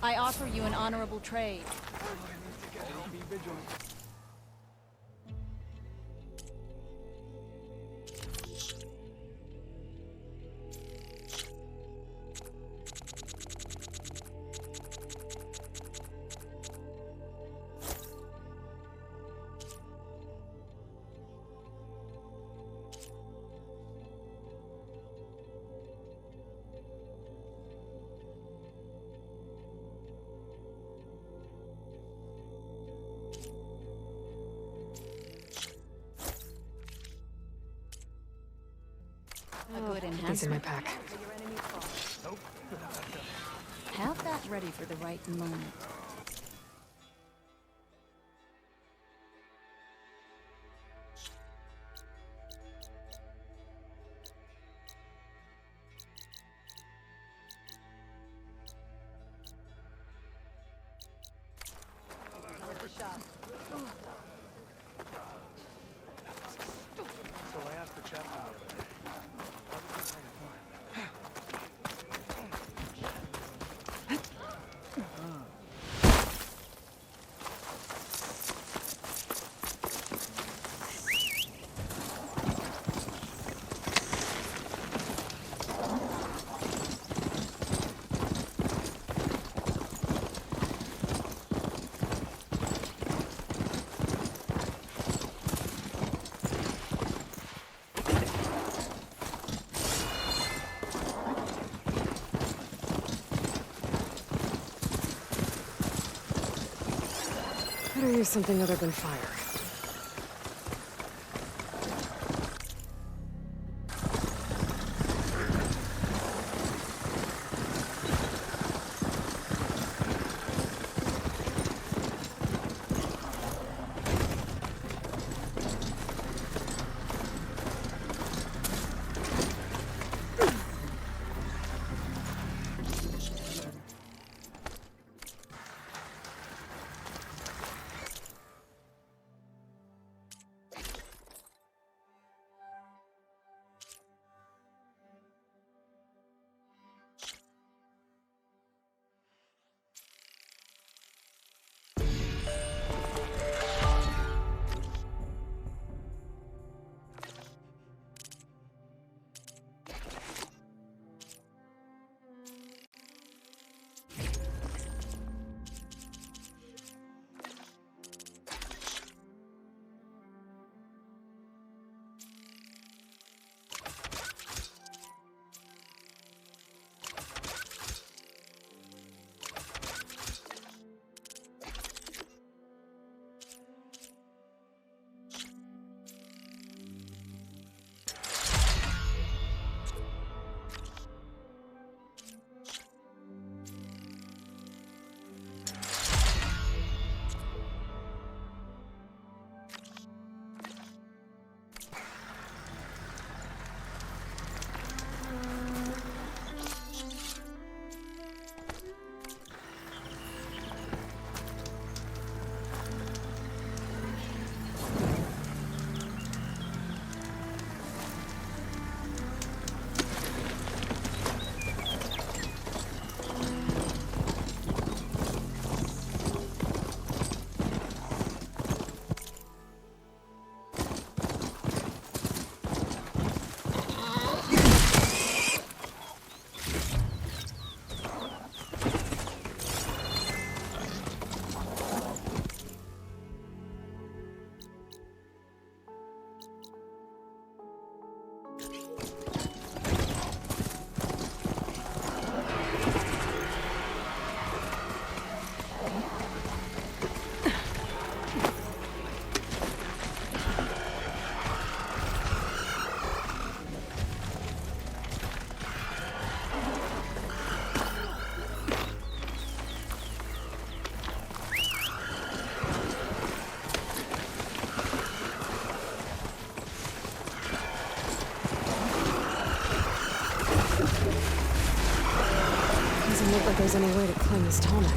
I offer you an honorable trade. Be vigilant. A good Put these in my enhancement. pack. Have that ready for the right moment. So I asked the chaplain the other day. What was the kind of Better use something other than fire. Doesn't look like there's any way to climb this tall neck.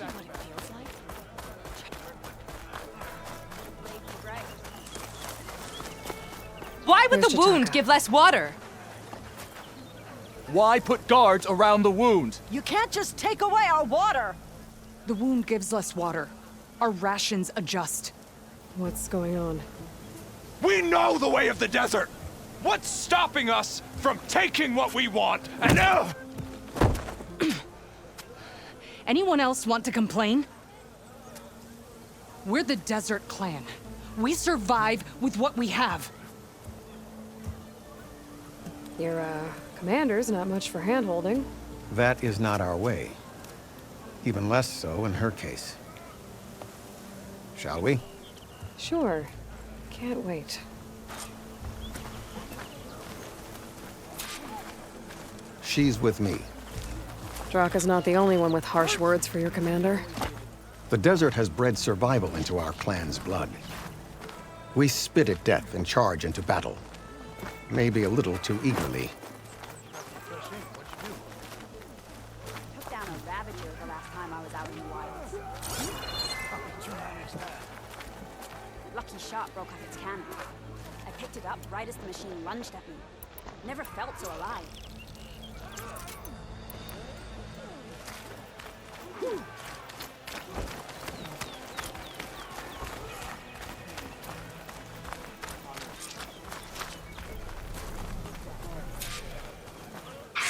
what it feels like? Why would Where's the wound Jataka? give less water? Why put guards around the wound? You can't just take away our water! The wound gives less water. Our rations adjust. What's going on? We know the way of the desert! What's stopping us from taking what we want? And now... Anyone else want to complain? We're the Desert Clan. We survive with what we have. Your, commander's not much for hand-holding. That is not our way. Even less so in her case. Shall we? Sure. Can't wait. She's with me. Draka's not the only one with harsh words for your commander. The desert has bred survival into our clan's blood. We spit at death and charge into battle. Maybe a little too eagerly. Took down a ravager the last time I was out in the wilds. Lucky shot broke off its cannon. I picked it up right as the machine lunged at me. Never felt so alive.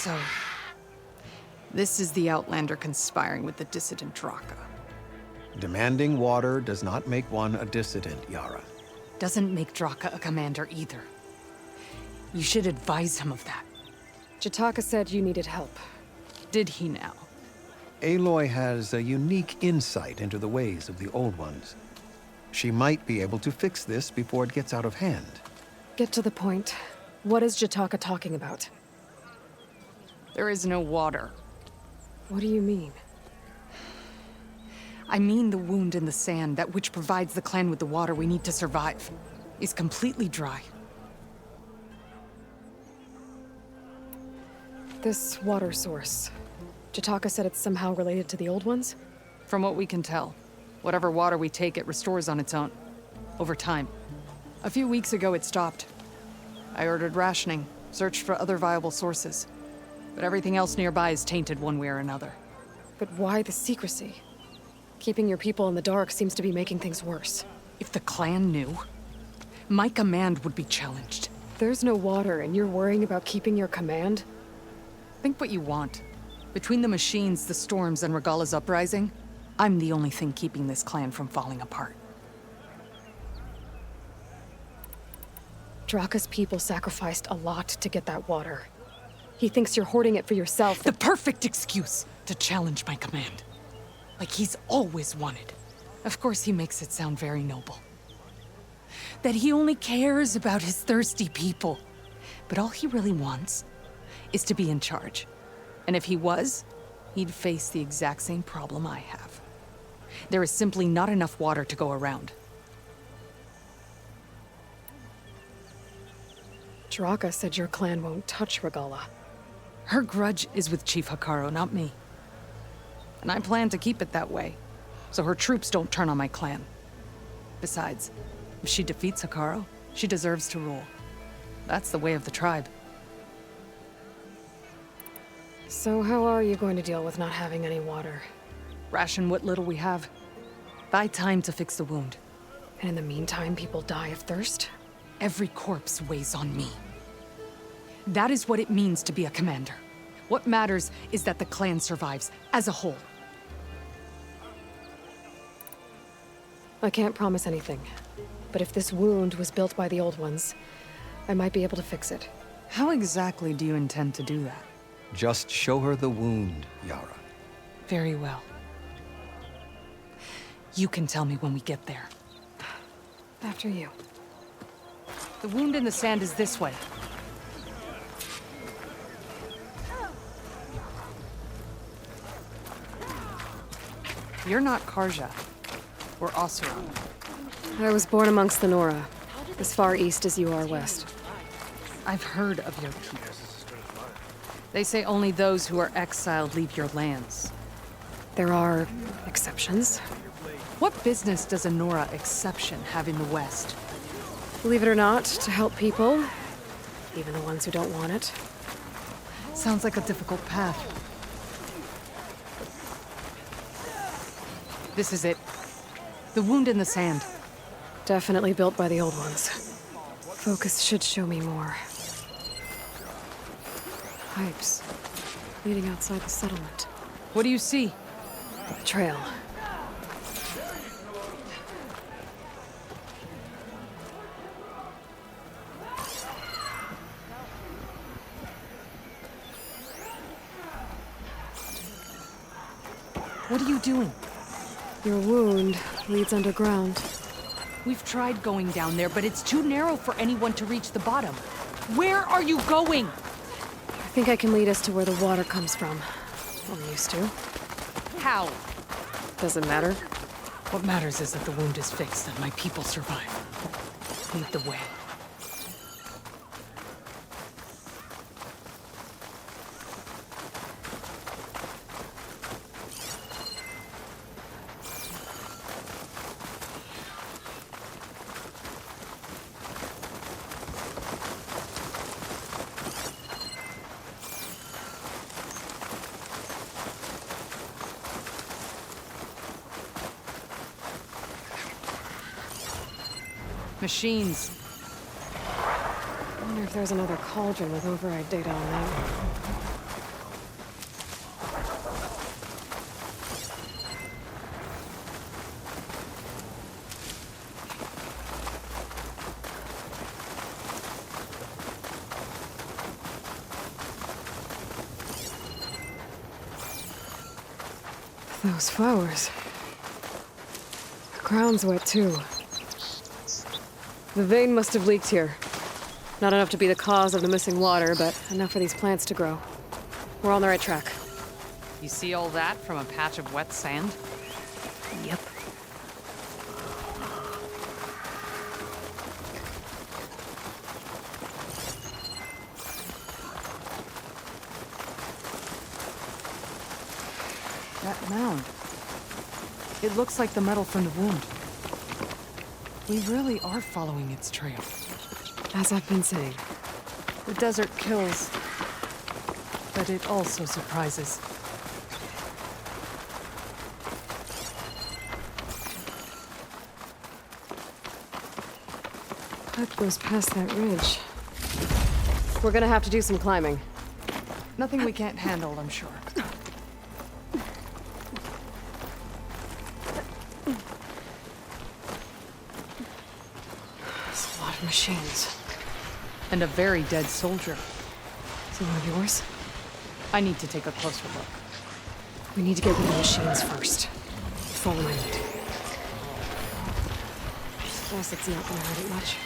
So, this is the Outlander conspiring with the dissident Draka. Demanding water does not make one a dissident, Yara. Doesn't make Draka a commander either. You should advise him of that. Jataka said you needed help. Did he now? Aloy has a unique insight into the ways of the Old Ones. She might be able to fix this before it gets out of hand. Get to the point. What is Jataka talking about? There is no water. What do you mean? I mean the wound in the sand, that which provides the clan with the water we need to survive, is completely dry. This water source. Jataka said it's somehow related to the Old Ones? From what we can tell, whatever water we take, it restores on its own. Over time. A few weeks ago, it stopped. I ordered rationing, searched for other viable sources. But everything else nearby is tainted one way or another. But why the secrecy? Keeping your people in the dark seems to be making things worse. If the clan knew, my command would be challenged. There's no water and you're worrying about keeping your command? Think what you want. Between the machines, the storms, and Regala's uprising, I'm the only thing keeping this clan from falling apart. Draka's people sacrificed a lot to get that water. He thinks you're hoarding it for yourself. The perfect excuse to challenge my command. Like he's always wanted. Of course he makes it sound very noble. That he only cares about his thirsty people. But all he really wants is to be in charge. And if he was, he'd face the exact same problem I have. There is simply not enough water to go around. Draka said your clan won't touch Regala. Her grudge is with Chief Hikaru, not me. And I plan to keep it that way, so her troops don't turn on my clan. Besides, if she defeats Hikaru, she deserves to rule. That's the way of the tribe. So how are you going to deal with not having any water? Ration what little we have. Buy time to fix the wound. And in the meantime, people die of thirst? Every corpse weighs on me. That is what it means to be a commander. What matters is that the clan survives, as a whole. I can't promise anything. But if this wound was built by the Old Ones, I might be able to fix it. How exactly do you intend to do that? Just show her the wound, Yara. Very well. You can tell me when we get there. After you. The wound in the sand is this way. You're not Karja. Or Oseram. I was born amongst the Nora, as far east as you are west. I've heard of your people. They say only those who are exiled leave your lands. There are exceptions. What business does a Nora exception have in the West? Believe it or not, to help people, even the ones who don't want it. Sounds like a difficult path. This is it. The wound in the sand. Definitely built by the old ones. Focus should show me more. Pipes leading outside the settlement. What do you see? A trail. What are you doing? Your wound leads underground. We've tried going down there, but it's too narrow for anyone to reach the bottom. Where are you going? I think I can lead us to where the water comes from. Or used to. How? Doesn't matter. What matters is that the wound is fixed and my people survive. Lead the way. Machines. I wonder if there's another cauldron with override data on that one. Those flowers. The ground's wet too. The vein must have leaked here. Not enough to be the cause of the missing water, but enough for these plants to grow. We're on the right track. You see all that from a patch of wet sand? Yep. That mound. It looks like the metal from the wound. We really are following its trail. As I've been saying. The desert kills, but it also surprises. That goes past that ridge. We're gonna have to do some climbing. Nothing we can't handle, I'm sure. There's a lot of machines. And a very dead soldier. Is it one of yours? I need to take a closer look. We need to get rid of the machines first. Follow my lead. Guess it's not gonna hurt it much.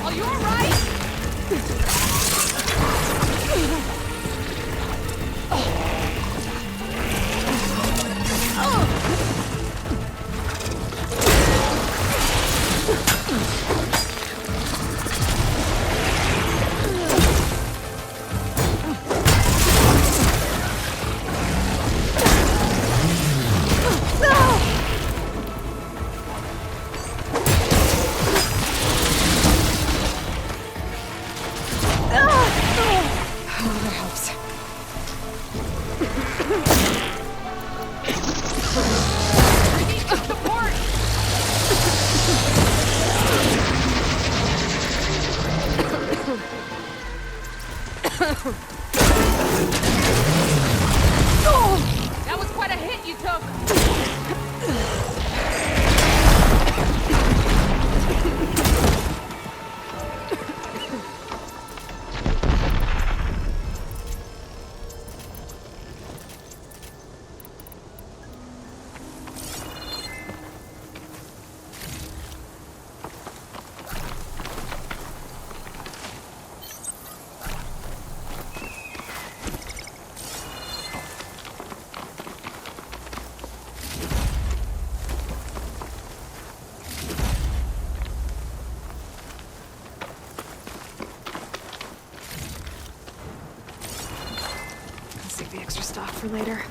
Are you alright? That helps. That was quite a hit you took. I'll save the extra stock for later.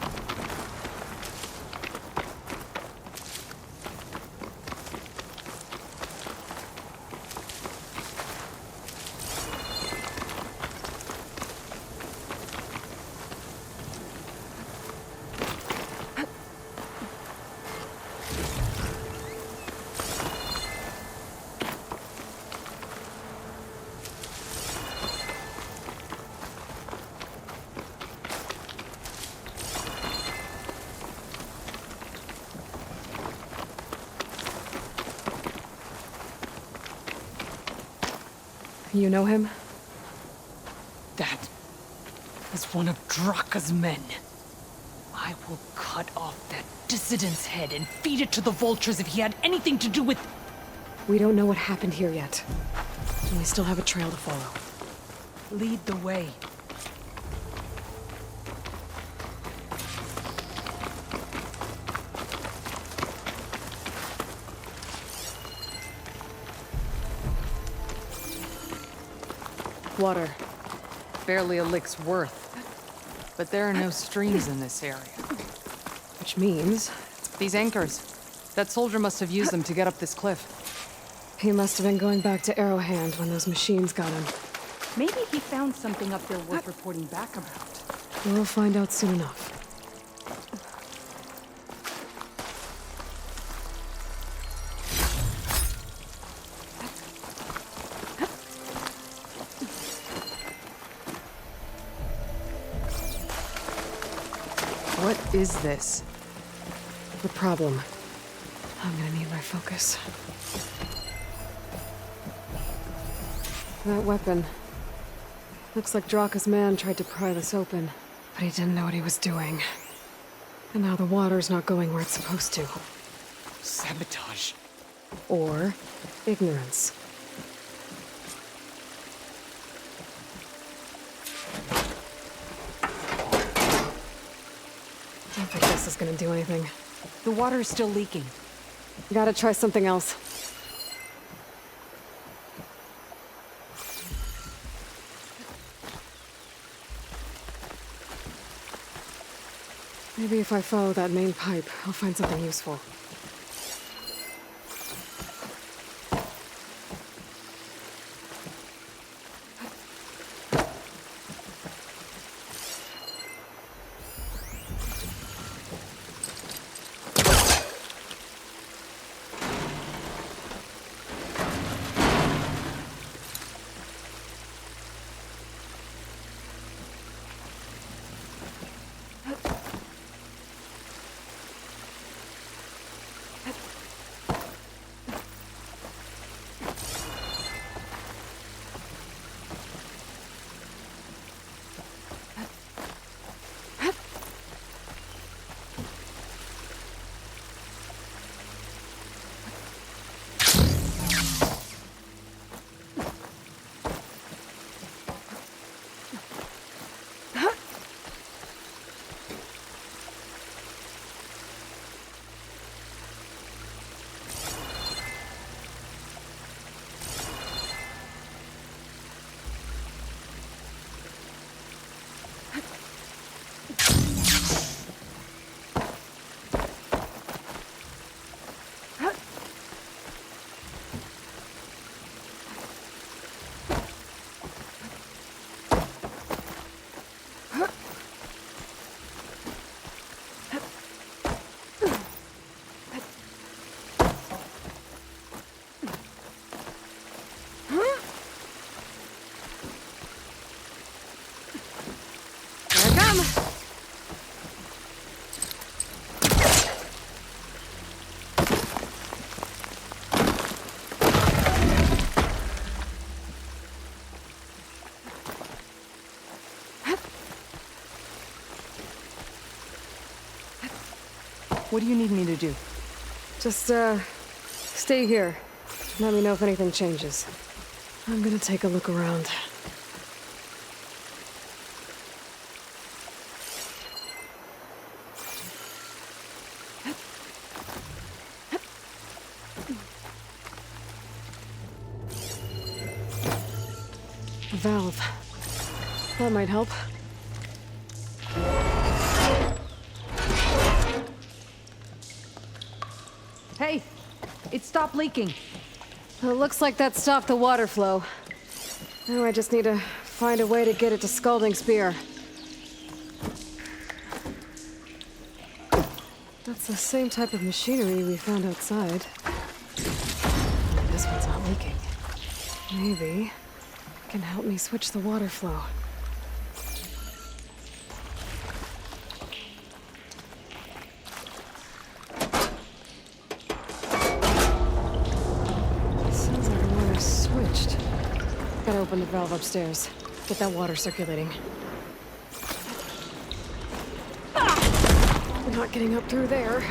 You know him? That is one of Draka's men. I will cut off that dissident's head and feed it to the vultures if he had anything to do with... We don't know what happened here yet. And we still have a trail to follow. Lead the way. Water. Barely a lick's worth. But there are no streams in this area. Which means... These anchors. That soldier must have used them to get up this cliff. he must have been going back to Arrowhand when those machines got him. Maybe he found something up there worth reporting back about. We'll find out soon enough. What is this? The problem. I'm gonna need my focus. That weapon. Looks like Draka's man tried to pry this open, but he didn't know what he was doing. And now the water's not going where it's supposed to. Sabotage. Or ignorance. I don't think this is gonna do anything. The water is still leaking. Gotta try something else. Maybe if I follow that main pipe, I'll find something useful. What do you need me to do? Just, stay here. Let me know if anything changes. I'm gonna take a look around. A valve. That might help. Hey! It stopped leaking. It looks like that stopped the water flow. Now I just need to find a way to get it to Scalding Spear. That's the same type of machinery we found outside. Only this one's not leaking. Maybe it can help me switch the water flow. Sounds like the water's switched. Gotta open the valve upstairs. Get that water circulating. We're not getting up through there.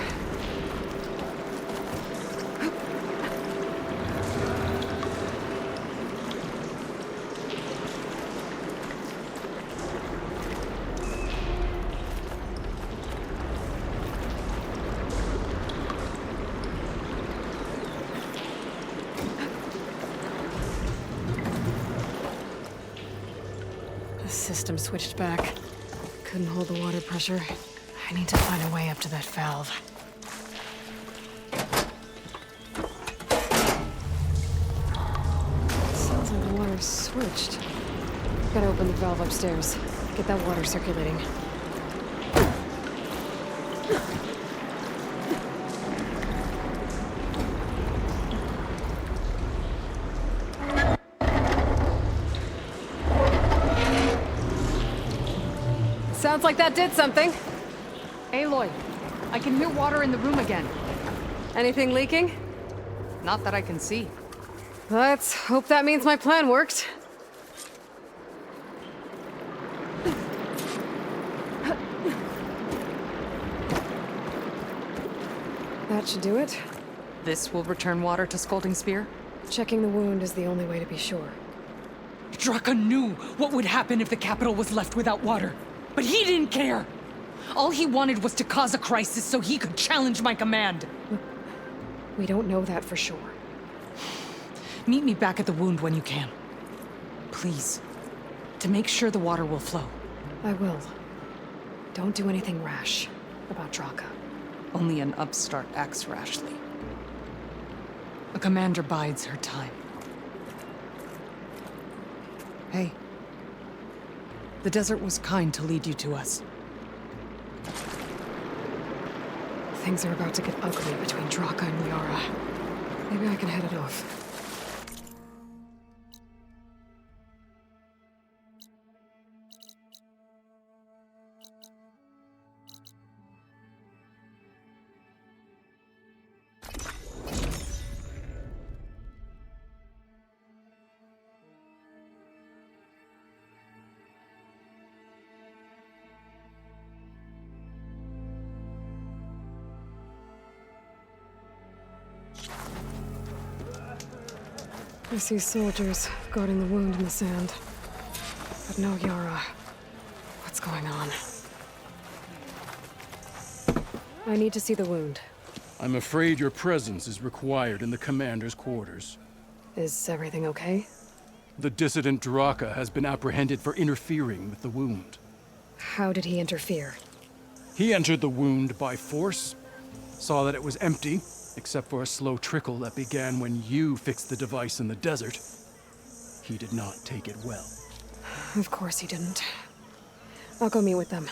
The system switched back. Couldn't hold the water pressure. I need to find a way up to that valve. Sounds like the water's switched. Gotta open the valve upstairs. Get that water circulating. Sounds like that did something. Aloy, I can hear water in the room again. Anything leaking? Not that I can see. Let's hope that means my plan worked. That should do it. This will return water to Scalding Spear? Checking the wound is the only way to be sure. Draka knew what would happen if the capital was left without water. But he didn't care! All he wanted was to cause a crisis so he could challenge my command. We don't know that for sure. Meet me back at the wound when you can. Please. To make sure the water will flow. I will. Don't do anything rash about Draka. Only an upstart acts rashly. A commander bides her time. Hey. The desert was kind to lead you to us. Things are about to get ugly between Draka and Yara. Maybe I can head it off. I see soldiers guarding the wound in the sand. But no Yara. What's going on? I need to see the wound. I'm afraid your presence is required in the commander's quarters. Is everything okay? The dissident Draka has been apprehended for interfering with the wound. How did he interfere? He entered the wound by force, saw that it was empty, except for a slow trickle that began when you fixed the device in the desert. He did not take it well. Of course he didn't. I'll go meet with them.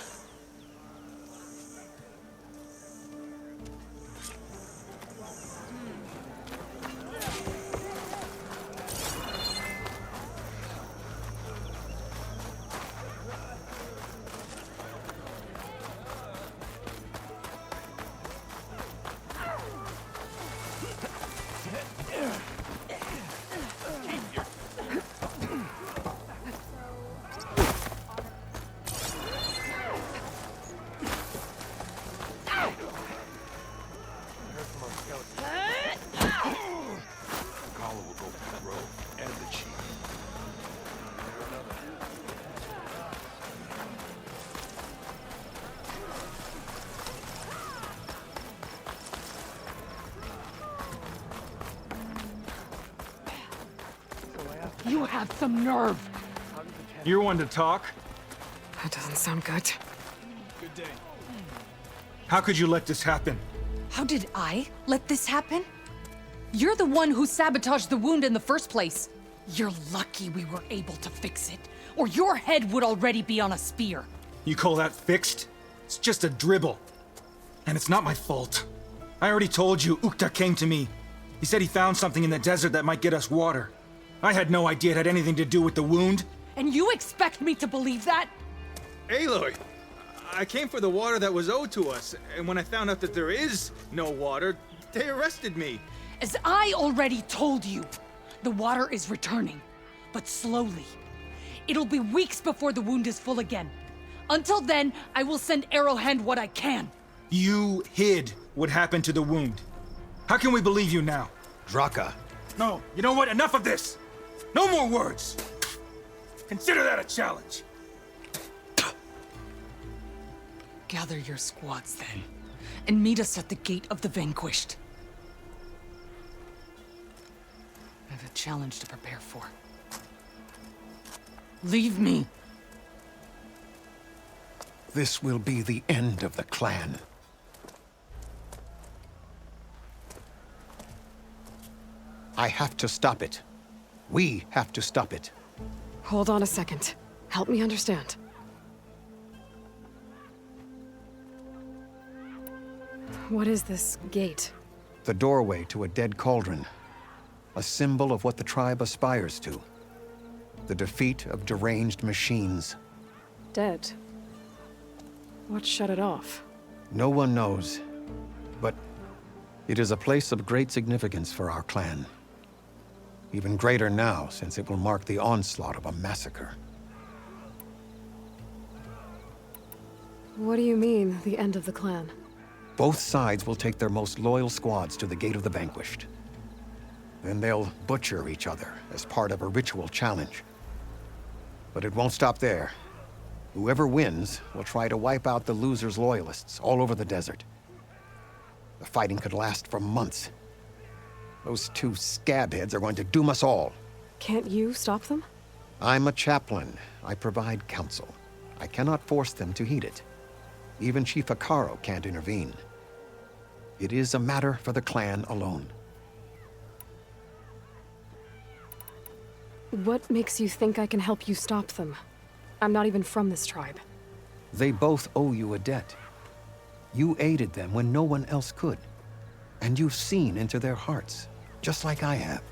You have some nerve. You're one to talk. That doesn't sound good. How could you let this happen? How did I let this happen? You're the one who sabotaged the wound in the first place. You're lucky we were able to fix it, or your head would already be on a spear. You call that fixed? It's just a dribble. And it's not my fault. I already told you, Ukta came to me. He said he found something in the desert that might get us water. I had no idea it had anything to do with the wound. And you expect me to believe that? Aloy, I came for the water that was owed to us, and when I found out that there is no water, they arrested me. As I already told you, the water is returning, but slowly. It'll be weeks before the wound is full again. Until then, I will send Arrowhand what I can. You hid what happened to the wound. How can we believe you now? Draka, No, you know what? Enough of this! No more words! Consider that a challenge! Gather your squads then, and meet us at the Gate of the Vanquished. I have a challenge to prepare for. Leave me! this will be the end of the clan. I have to stop it. We have to stop it. Hold on a second. Help me understand. What is this gate? The doorway to a dead cauldron. A symbol of what the tribe aspires to. The defeat of deranged machines. Dead. What shut it off? No one knows. But it is a place of great significance for our clan. Even greater now, since it will mark the onslaught of a massacre. What do you mean, the end of the clan? Both sides will take their most loyal squads to the Gate of the Vanquished. Then they'll butcher each other as part of a ritual challenge. But it won't stop there. Whoever wins will try to wipe out the loser's loyalists all over the desert. The fighting could last for months. Those two scabheads are going to doom us all. Can't you stop them? I'm a chaplain. I provide counsel. I cannot force them to heed it. Even Chief Akaro can't intervene. It is a matter for the clan alone. What makes you think I can help you stop them? I'm not even from this tribe. They both owe you a debt. You aided them when no one else could. And you've seen into their hearts, just like I have.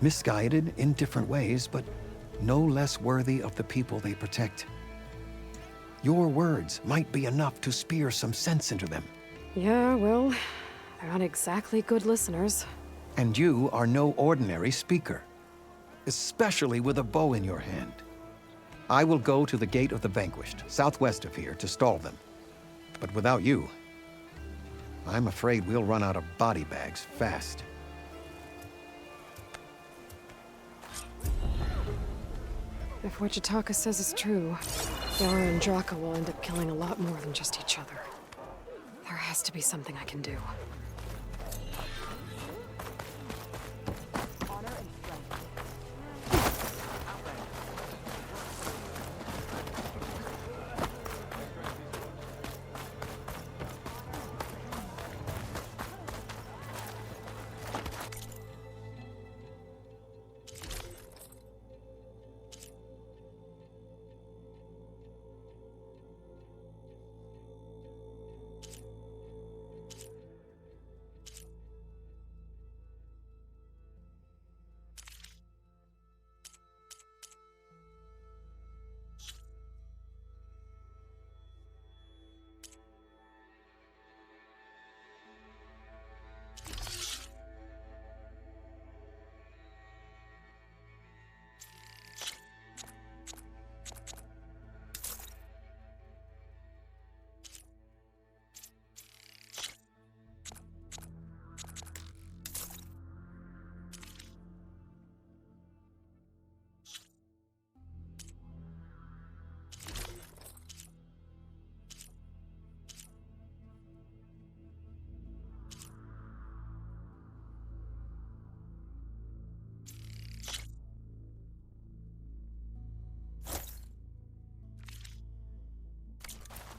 Misguided in different ways, but no less worthy of the people they protect. Your words might be enough to spear some sense into them. Yeah, well, they're not exactly good listeners. And you are no ordinary speaker, especially with a bow in your hand. I will go to the Gate of the Vanquished, southwest of here, to stall them. But without you, I'm afraid we'll run out of body bags fast. If what Jataka says is true, Yara and Draka will end up killing a lot more than just each other. There has to be something I can do.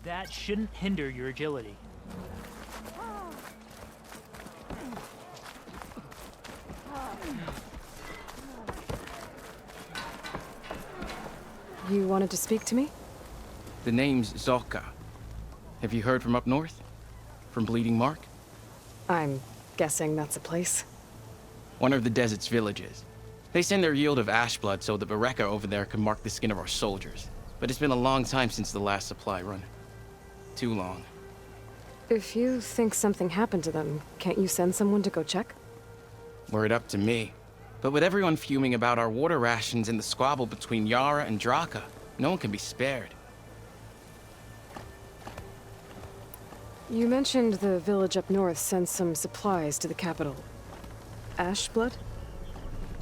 That shouldn't hinder your agility. You wanted to speak to me? The name's Zolka. Have you heard from up north? From Bleeding Mark? I'm guessing that's a place. One of the desert's villages. They send their yield of ash blood so the Bereka over there can mark the skin of our soldiers. But it's been a long time since the last supply run. Too long. If you think something happened to them, can't you send someone to go check? Were it up to me. But with everyone fuming about our water rations and the squabble between Yara and Draka, no one can be spared. You mentioned the village up north sent some supplies to the capital. Ash blood?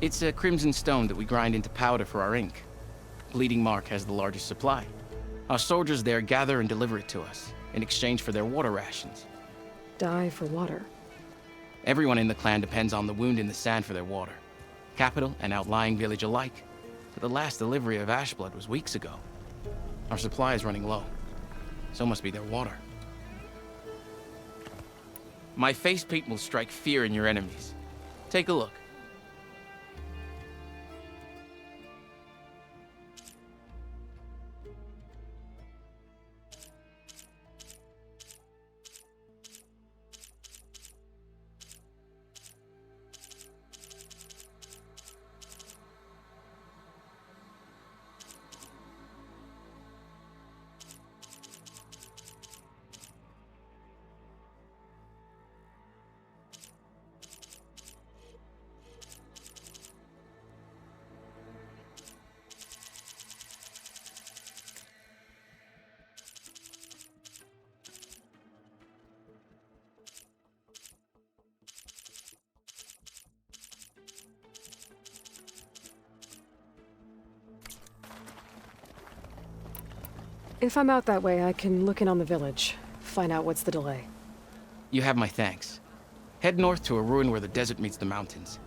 It's a crimson stone that we grind into powder for our ink. Bleeding Mark has the largest supply. Our soldiers there gather and deliver it to us, in exchange for their water rations. Die for water. Everyone in the clan depends on the wound in the sand for their water. Capital and outlying village alike. But the last delivery of ash blood was weeks ago. Our supply is running low. So must be their water. My face paint will strike fear in your enemies. Take a look. If I'm out that way, I can look in on the village, find out what's the delay. You have my thanks. Head north to a ruin where the desert meets the mountains.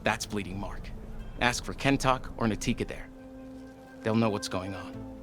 That's Bleeding Mark. Ask for Kentok or Natika there. They'll know what's going on.